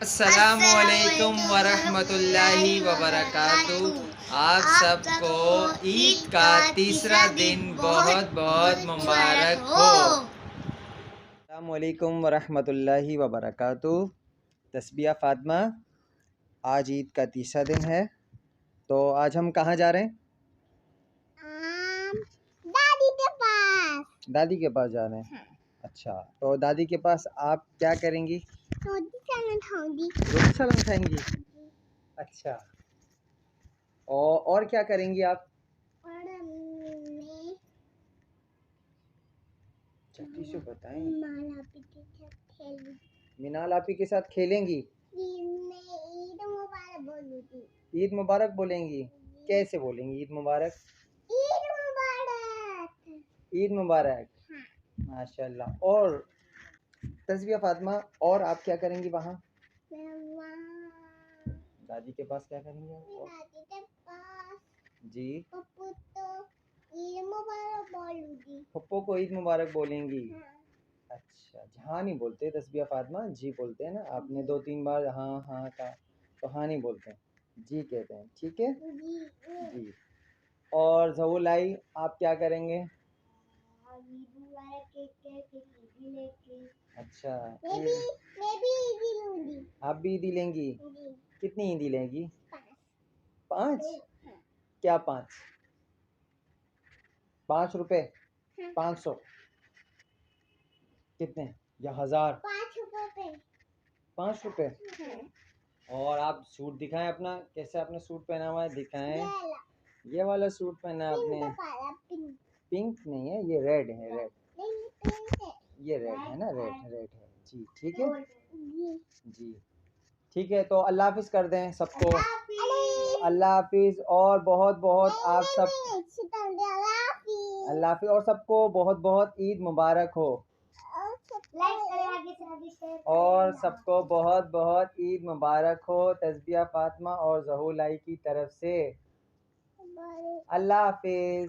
अस्सलामुअलैकुम वरहमतुल्लाहि वबरकातुहू। आप सबको ईद का तीसरा दिन बहुत बहुत मुबारक हो। अस्सलामुअलैकुम वरहमतुल्लाहि वबरकातुहू। तस्बिया फ़ातिमा, आज ईद का तीसरा दिन है, तो आज हम कहाँ जा रहे हैं? दादी के पास। दादी के पास जा रहे हैं। हाँ। अच्छा, तो दादी के पास आप क्या करेंगी? रोटी चावल खाऊंगी। रोटी चावल खाएंगी। अच्छा, और क्या करेंगी आप? जल्दी से बताएं। मिनाल आपी के साथ खेलेंगी। ईद मुबारक बोलूंगी। ईद मुबारक बोलेंगी? कैसे बोलेंगी ईद मुबारक? ईद मुबारक। ईद मुबारक। हाँ। माशाल्लाह। और तस्बिया फातिमा, और आप क्या करेंगी वहाँ? दादी के पास क्या करेंगे आप? दादी के पास जी, पप्पू तो ईद मुबारक बोलूंगी। पप्पू को ईद मुबारक बोलेंगी। हाँ। अच्छा, हाँ नहीं बोलते तस्बिया फातिमा, जी बोलते हैं ना। आपने 2-3 बार हाँ हाँ कहा, तो हाँ नहीं बोलते हैं, जी कहते हैं। ठीक है जी। और ज़हुलाई, आप क्या करेंगे? अच्छा, मैं भी ईदी लूंगी। आप भी ईदी लेंगी? कितनी ईदी लेंगी? 5? हाँ। क्या 5? 5 रुपए? हाँ। 500? कितने? या 1000? 5 रुपए। 5 रुपए। हाँ। और आप सूट दिखाएं अपना, कैसे आपने सूट पहना हुआ है, दिखाएं। ये वाला सूट पहना आपने? पिंक नहीं है, ये रेड है। रेड, ये रेड है ना, रेड रेड है जी। ठीक है जी, ठीक है। तो अल्लाह हाफिज़ कर दें सबको। अल्लाह हाफिज़। और बहुत बहुत आप सब अल्लाह हाफिज़, और सबको बहुत बहुत ईद मुबारक हो। और सबको बहुत बहुत ईद मुबारक हो तस्बिया फातिमा और ज़हुलाई की तरफ से। अल्लाह हाफिज़।